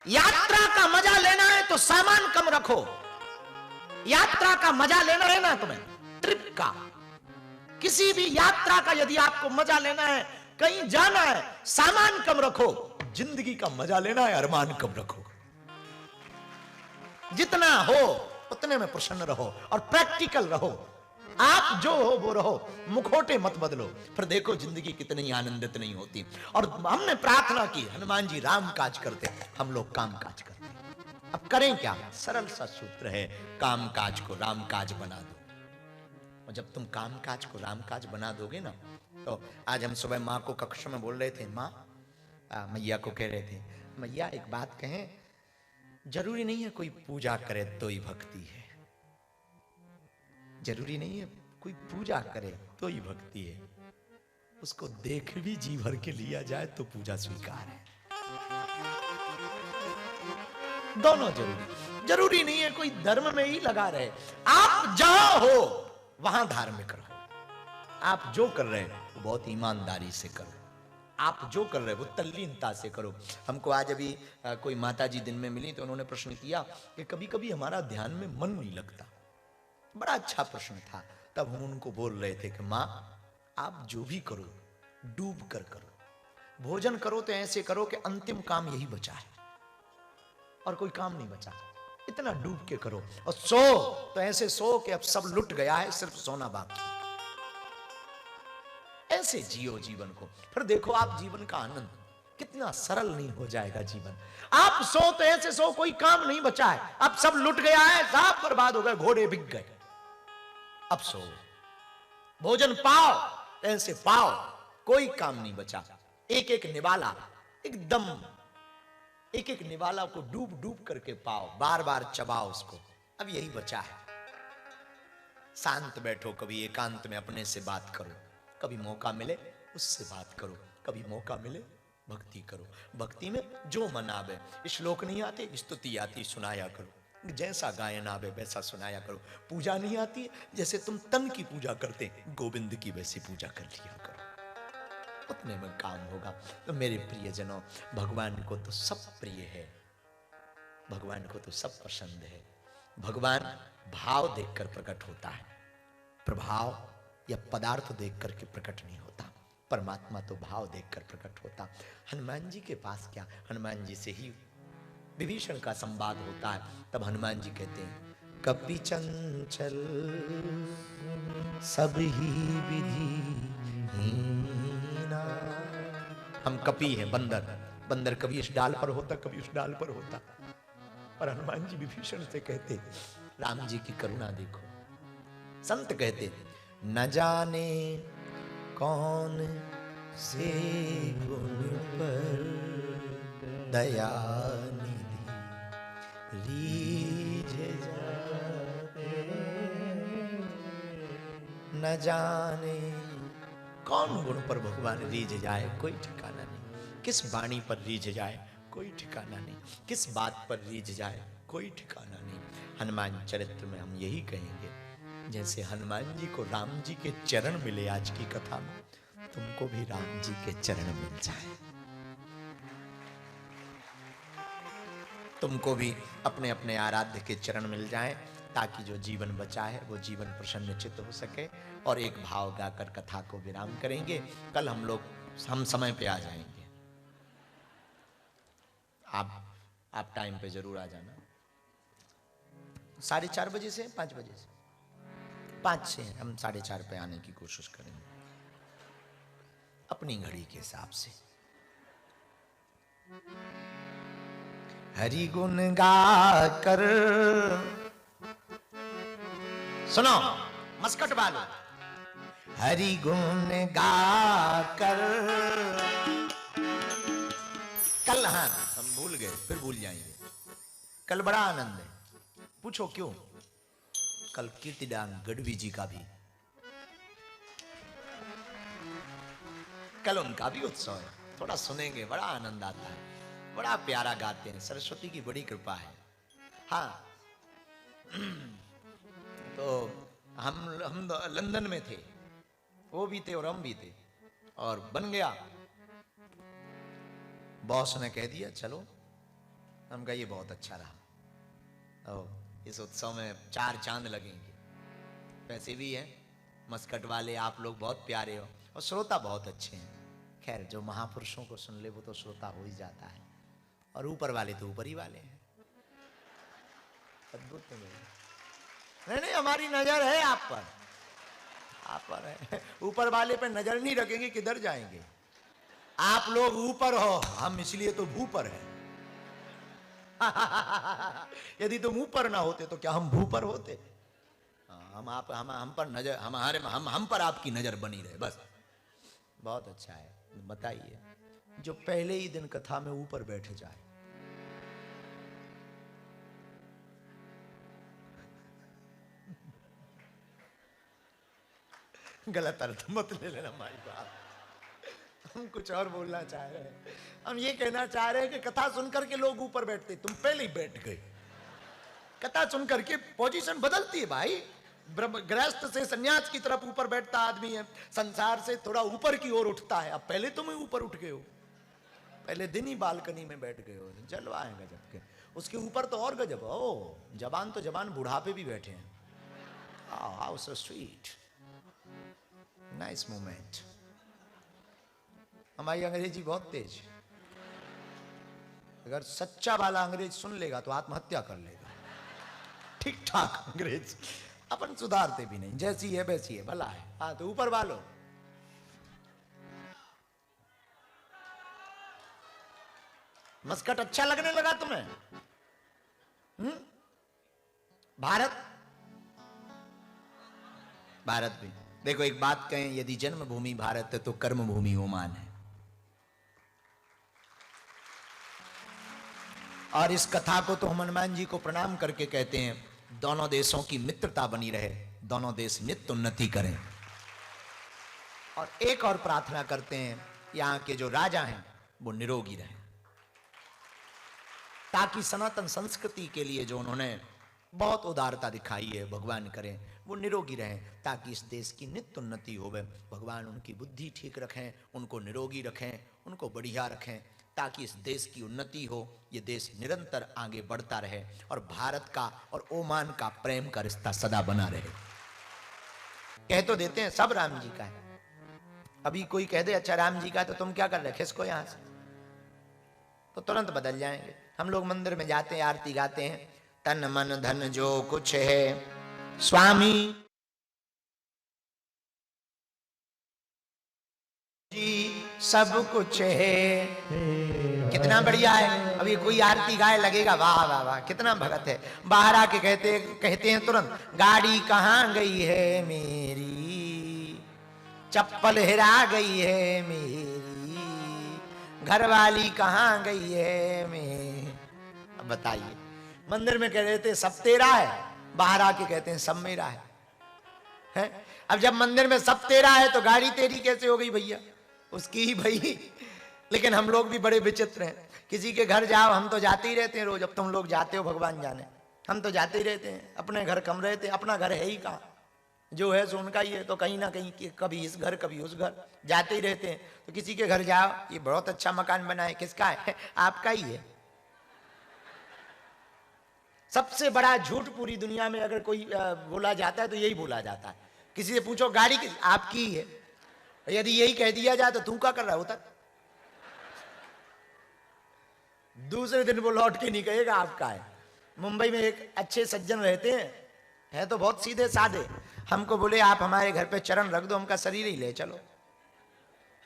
यात्रा का मजा लेना है तो सामान कम रखो। यात्रा का मजा लेना है ना तुम्हें, ट्रिप का, किसी भी यात्रा का यदि आपको मजा लेना है, कहीं जाना है, सामान कम रखो। जिंदगी का मजा लेना है, अरमान कम रखो। जितना हो उतने में प्रसन्न रहो और प्रैक्टिकल रहो। आप जो हो वो रहो, मुखोटे मत बदलो, फिर देखो जिंदगी कितनी आनंदित नहीं होती। और हमने प्रार्थना की, हनुमान जी राम काज करते, हम लोग काम काज करते। अब करें क्या? सरल सा सूत्र है, काम काज को राम काज बना दो। और जब तुम काम काज को राम काज बना दोगे ना, तो आज हम सुबह माँ को कक्ष में बोल रहे थे, माँ मैया को कह रहे थे, मैया एक बात कहें, जरूरी नहीं है कोई पूजा करे तो ही भक्ति है, जरूरी नहीं है कोई पूजा करे तो ही भक्ति है, उसको देख भी जी भर के लिया जाए तो पूजा स्वीकार है। दोनों जरूरी नहीं है कोई धर्म में ही लगा रहे। आप जहां हो वहां धार्मिक रहो। आप जो कर रहे हो वो बहुत ईमानदारी से करो। आप जो कर रहे हो वो तल्लीनता से करो। हमको आज अभी कोई माता जी दिन में मिली तो उन्होंने प्रश्न किया कि कभी कभी हमारा ध्यान में मन नहीं लगता। बड़ा अच्छा प्रश्न था। तब हम उनको बोल रहे थे कि माँ, आप जो भी करो डूब कर करो। भोजन करो तो ऐसे करो कि अंतिम काम यही बचा है और कोई काम नहीं बचा, इतना डूब के करो। और सो तो ऐसे सो कि अब सब लुट गया है, सिर्फ सोना बाकी। ऐसे जियो जीवन को, फिर देखो आप जीवन का आनंद कितना सरल नहीं हो जाएगा जीवन। आप सो तो ऐसे सो कोई काम नहीं बचा है, अब सब लुट गया है, सब बर्बाद हो गए, घोड़े बिक गए। अब सो, भोजन पाओ ऐसे पाओ, कोई काम नहीं बचा। एक एक निवाला, एकदम एक एक निवाला को डूब डूब करके पाओ, बार बार चबाओ उसको, अब यही बचा है। शांत बैठो, कभी एकांत में अपने से बात करो, कभी मौका मिले उससे बात करो, कभी मौका मिले भक्ति करो। भक्ति में जो मन आवे, श्लोक नहीं आते स्तुति आती सुनाया करो, जैसा गायन आवे वैसा सुनाया करो। पूजा नहीं आती जैसे तुम तन की पूजा करते, गोविंद की वैसी पूजा कर लिया करो, उतने में काम होगा। तो मेरे प्रियजनों, भगवान को तो सब प्रिय है, भगवान को तो सब पसंद है। भगवान भाव देखकर प्रकट होता है, प्रभाव या पदार्थ देख करके प्रकट नहीं होता। परमात्मा तो भाव देखकर प्रकट होता। हनुमान जी के पास क्या, हनुमान जी से ही विभीषण का संवाद होता है। तब हनुमान जी कहते हैं, कपि चंचल सब ही विधि हीना। हम कपि हैं, बंदर, बंदर कभी इस डाल पर होता कभी उस डाल पर होता। और हनुमान जी विभीषण से कहते, राम जी की करुणा देखो। संत कहते, न जाने कौन से गुण पर दया निधि रीझ जाते, न जाने कौन गुण पर भगवान रीझ जाए, कोई ठिकाना नहीं। किस वाणी पर रीझ जाए, कोई ठिकाना नहीं। किस बात पर रीझ जाए, कोई ठिकाना नहीं। हनुमान चरित्र में हम यही कहेंगे, जैसे हनुमान जी को राम जी के चरण मिले आज की कथा में, तुमको भी राम जी के चरण मिल जाए, तुमको भी अपने अपने आराध्य के चरण मिल जाए, ताकि जो जीवन बचा है वो जीवन प्रसन्नचित्त हो सके। और एक भाव गाकर कथा को विराम करेंगे। कल हम समय पे आ जाएंगे। आप टाइम पे जरूर आ जाना। 4:30 बजे से 5 बजे से 5 से हम 4:30 पे आने की कोशिश करेंगे, अपनी घड़ी के हिसाब से। हरि गुण गाकर सुनो मस्कट वालों, हरि गुण गाकर। कल, हाँ हम भूल गए, फिर भूल जाएंगे। कल बड़ा आनंद है, पूछो क्यों? कल कीर्तिदान गढ़वी जी का भी, कल उनका भी उत्सव है। थोड़ा सुनेंगे, बड़ा आनंद आता है, बड़ा प्यारा गाते हैं। सरस्वती की बड़ी कृपा है। हाँ, तो हम लंदन में थे, वो भी थे और हम भी थे, और बन गया, बॉस ने कह दिया चलो हम कहा ये बहुत अच्छा रहा। इस उत्सव में 4 चांद लगेंगे। वैसे भी है मस्कट वाले आप लोग बहुत प्यारे हो और श्रोता बहुत अच्छे हैं। खैर जो महापुरुषों को सुन ले वो तो श्रोता हो ही जाता है, और ऊपर वाले तो ऊपर ही वाले हैं। अद्भुत नहीं, हमारी नजर है आप पर, आप पर है। ऊपर वाले पे नजर नहीं रखेंगे किधर जाएंगे। आप लोग ऊपर हो, हम इसलिए तो भूपर हैं। यदि तुम ऊपर ना होते तो क्या हम भूपर होते? हम पर नजर, हम पर आपकी नजर बनी रहे बस। बहुत अच्छा है। बताइए जो पहले ही दिन कथा में ऊपर बैठ जाए, गलत अर्थ मत ले लेना हमारी बात, हम कुछ और बोलना चाह रहे हैं। हम ये कहना चाह रहे हैं कि कथा सुनकर के लोग ऊपर बैठते, तुम पहले ही बैठ गए। कथा सुनकर के पोजीशन बदलती है भाई। गृहस्थ से सन्यास की तरफ ऊपर बैठता आदमी है, संसार से थोड़ा ऊपर की ओर उठता है। अब पहले तुम ऊपर उठ गए हो, पहले दिन ही बालकनी में बैठ गए हो। जलवा है गजब के। उसके ऊपर तो और गजब। ओ जबान तो जबान बुढ़ापे भी बैठे हैं। How so sweet, nice moment. हमारी अंग्रेजी बहुत तेज। अगर सच्चा वाला अंग्रेज सुन लेगा तो आत्महत्या कर लेगा। ठीक ठाक अंग्रेज अपन सुधारते भी नहीं, जैसी है वैसी है, भला है। हाँ तो ऊपर वालों, मस्कट अच्छा लगने लगा तुम्हें? भारत, भारत भी देखो। एक बात कहें, यदि जन्मभूमि भारत है तो कर्म भूमि ओमान है। और इस कथा को तो हम हनुमान जी को प्रणाम करके कहते हैं, दोनों देशों की मित्रता बनी रहे, दोनों देश नित्य उन्नति करें। और एक और प्रार्थना करते हैं, यहाँ के जो राजा हैं वो निरोगी रहें, ताकि सनातन संस्कृति के लिए जो उन्होंने बहुत उदारता दिखाई है, भगवान करें वो निरोगी रहें, ताकि इस देश की नित्य उन्नति होवे। भगवान उनकी बुद्धि ठीक रखें, उनको निरोगी रखें, उनको बढ़िया रखें, ताकि इस देश की उन्नति हो, ये देश निरंतर आगे बढ़ता रहे और भारत का और ओमान का प्रेम का रिश्ता सदा बना रहे। कह तो देते हैं सब राम जी का है। अभी कोई कह दे अच्छा राम जी का, तो तुम क्या कर रहे, खिसको यहां से, तो तुरंत बदल जाएंगे। हम लोग मंदिर में जाते हैं, आरती गाते हैं, तन मन धन जो कुछ है स्वामी जी सब कुछ है। कितना बढ़िया है। अभी कोई आरती गाए लगेगा वाह वाह वाह कितना भगत है। बाहर आके कहते हैं तुरंत, गाड़ी कहाँ गई है मेरी, चप्पल हिरा गई है मेरी, घरवाली कहाँ गई है मेरी। अब बताइए, मंदिर में कह रहे थे सब तेरा है, बाहर आके कहते हैं सब मेरा है? अब जब मंदिर में सब तेरा है तो गाड़ी तेरी कैसे हो गई भैया? उसकी ही भाई। लेकिन हम लोग भी बड़े विचित्र हैं। किसी के घर जाओ, हम तो जाते ही रहते हैं रोज। अब तुम लोग जाते हो भगवान जाने, हम तो जाते ही रहते हैं। अपने घर कम रहते, अपना घर है ही कहाँ, जो है सो उनका ही है। तो कहीं ना कहीं कभी इस घर कभी उस घर जाते ही रहते हैं। तो किसी के घर जाओ, ये बहुत अच्छा मकान बना है, किसका है? आपका ही है। सबसे बड़ा झूठ पूरी दुनिया में अगर कोई बोला जाता है तो यही बोला जाता है। किसी से पूछो गाड़ी आपकी ही है, यदि यही कह दिया जाए तो तू क्या कर रहा होता, दूसरे दिन वो लौट के नहीं कहेगा आपका है। मुंबई में एक अच्छे सज्जन रहते हैं, है तो बहुत सीधे साधे। हमको बोले आप हमारे घर पे चरण रख दो, हमका शरीर ही ले चलो।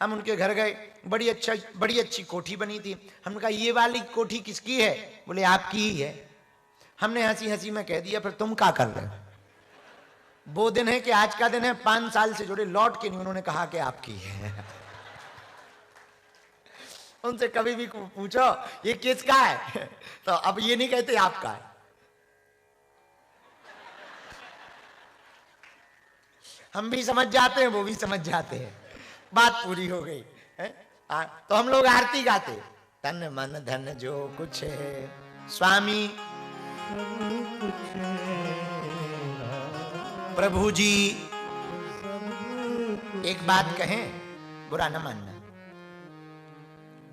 हम उनके घर गए, बड़ी अच्छी कोठी बनी थी। हमने कहा ये वाली कोठी किसकी है? बोले आपकी ही है। हमने हंसी हंसी में कह दिया फिर तुम क्या कर रहे हो? वो दिन है कि आज का दिन है, 5 साल से जुड़े, लौट के नहीं उन्होंने कहा कि आपकी है। उनसे कभी भी पूछो ये किसका है, तो अब ये नहीं कहते आपका है। हम भी समझ जाते हैं, वो भी समझ जाते हैं, बात पूरी हो गई है? तो हम लोग आरती गाते, तन मन धन जो कुछ है स्वामी प्रभु जी। एक बात कहें, बुरा न मानना,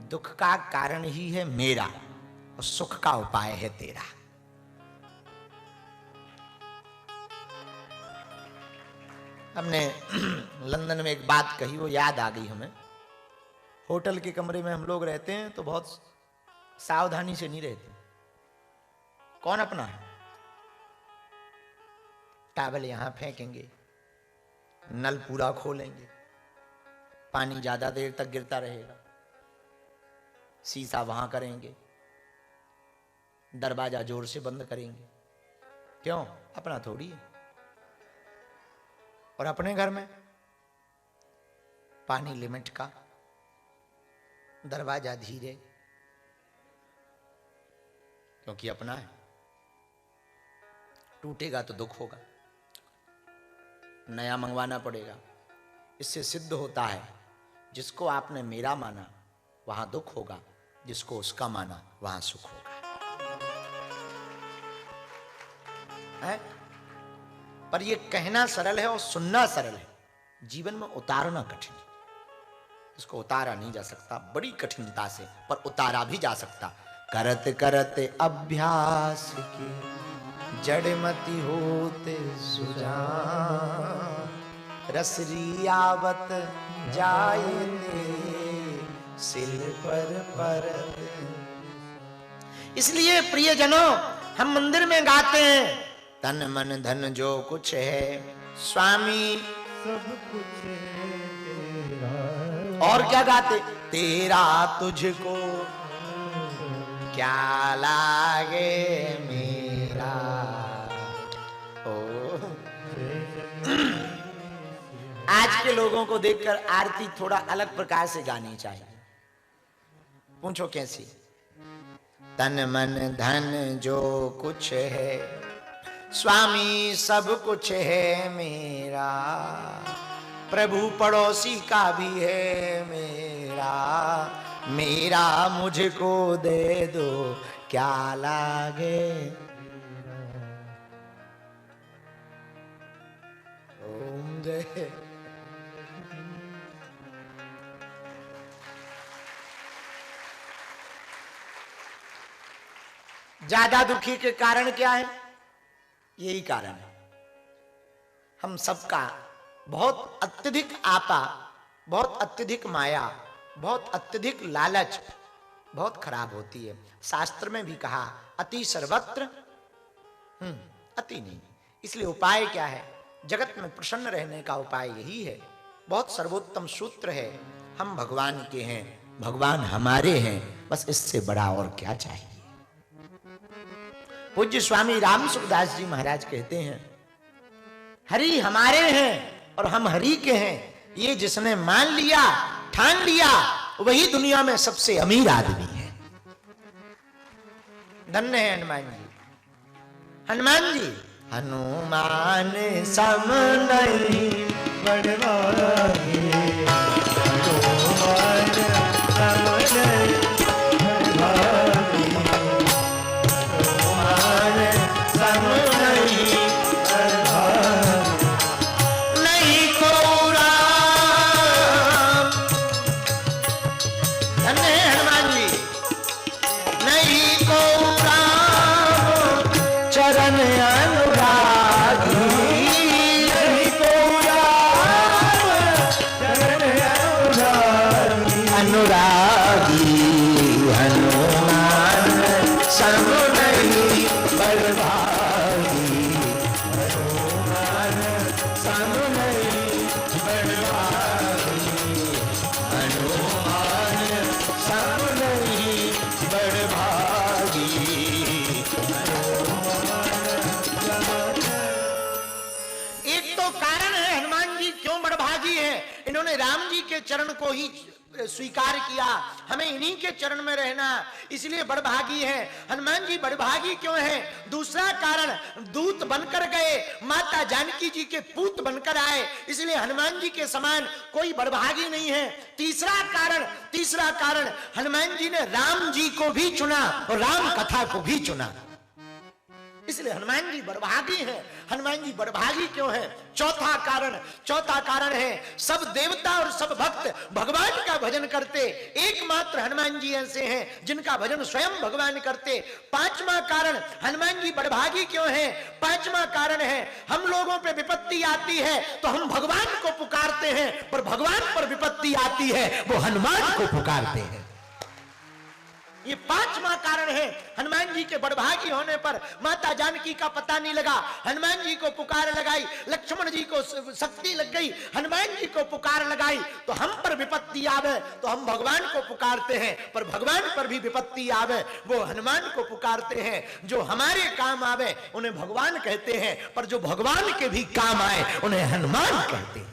दुख का कारण ही है मेरा, उस सुख का उपाय है तेरा। हमने लंदन में एक बात कही, वो याद आ गई हमें। होटल के कमरे में हम लोग रहते हैं तो बहुत सावधानी से नहीं रहते। कौन अपना है? टॉवल यहां फेंकेंगे, नल पूरा खोलेंगे, पानी ज्यादा देर तक गिरता रहेगा, शीशा वहां करेंगे, दरवाजा जोर से बंद करेंगे। क्यों? अपना थोड़ी है। और अपने घर में पानी लिमिट का, दरवाजा धीरे, क्योंकि अपना है। टूटेगा तो दुख होगा, नया मंगवाना पड़ेगा। इससे सिद्ध होता है जिसको आपने मेरा माना वहां दुख होगा, जिसको उसका माना वहां सुख होगा। है? पर यह कहना सरल है और सुनना सरल है, जीवन में उतारना कठिन है। इसको उतारा नहीं जा सकता, बड़ी कठिनता से, पर उतारा भी जा सकता। करत करत अभ्यास के जड़मति होते सुजान, रसरी आवत जाए सिल पर परत। इसलिए प्रियजनों, हम मंदिर में गाते हैं, तन मन धन जो कुछ है स्वामी सब कुछ है तेरा। और क्या गाते? तेरा तुझको क्या लागे मेरा। ओ आज के लोगों को देखकर आरती थोड़ा अलग प्रकार से गानी चाहिए। पूछो कैसी? तन मन धन जो कुछ है स्वामी सब कुछ है मेरा, प्रभु पड़ोसी का भी है मेरा, मेरा मुझको दे दो क्या लागे। ओम जय। ज्यादा दुखी के कारण क्या है? यही कारण है, हम सबका बहुत अत्यधिक आपा, बहुत अत्यधिक माया, बहुत अत्यधिक लालच बहुत खराब होती है। शास्त्र में भी कहा अति सर्वत्र अति नहीं। इसलिए उपाय क्या है? जगत में प्रसन्न रहने का उपाय यही है। बहुत सर्वोत्तम सूत्र है, हम भगवान के हैं, भगवान हमारे हैं, बस इससे बड़ा और क्या चाहिए। पूज्य स्वामी राम सुखदास जी महाराज कहते हैं, हरि हमारे हैं और हम हरि के हैं, ये जिसने मान लिया, ठान लिया, वही दुनिया में सबसे अमीर आदमी है। धन्य है हनुमान जी। हनुमान जी, हनुमान सम नहीं बड़वाए, हनुमान सम नहीं चरण को ही स्वीकार किया, हमें इन्हीं के चरण में रहना, इसलिए बड़भागी है। हनुमान जी बड़भागी क्यों हैं? दूसरा कारण, दूत बनकर गए, माता जानकी जी के पूत बनकर आए, इसलिए हनुमान जी के समान कोई बड़भागी नहीं है। तीसरा कारण हनुमान जी ने राम जी को भी चुना और राम कथा को भी चुना, इसलिए हनुमान जी बड़भागी हैं। हनुमान जी बड़भागी क्यों है? चौथा कारण है सब देवता और सब भक्त भगवान का भजन करते, एकमात्र हनुमान जी ऐसे हैं जिनका भजन स्वयं भगवान करते। पांचवा कारण हनुमान जी बड़भागी क्यों है? पांचवा कारण है हम लोगों पे विपत्ति आती है तो हम भगवान को पुकारते हैं, पर भगवान पर विपत्ति आती है वो हनुमान को पुकारते हैं। ये पांचवा कारण है। हनुमान जी के बड़भागी होने पर माता जानकी का पता नहीं लगा, हनुमान जी को पुकार लगाई, लक्ष्मण जी को शक्ति लग गई, हनुमान जी को पुकार लगाई, तो हम पर विपत्ति आवे तो हम भगवान को पुकारते हैं, पर भगवान पर भी विपत्ति आवे वो हनुमान को पुकारते हैं। जो हमारे काम आवे उन्हें भगवान कहते हैं, पर जो भगवान के भी काम आए उन्हें हनुमान कहते हैं।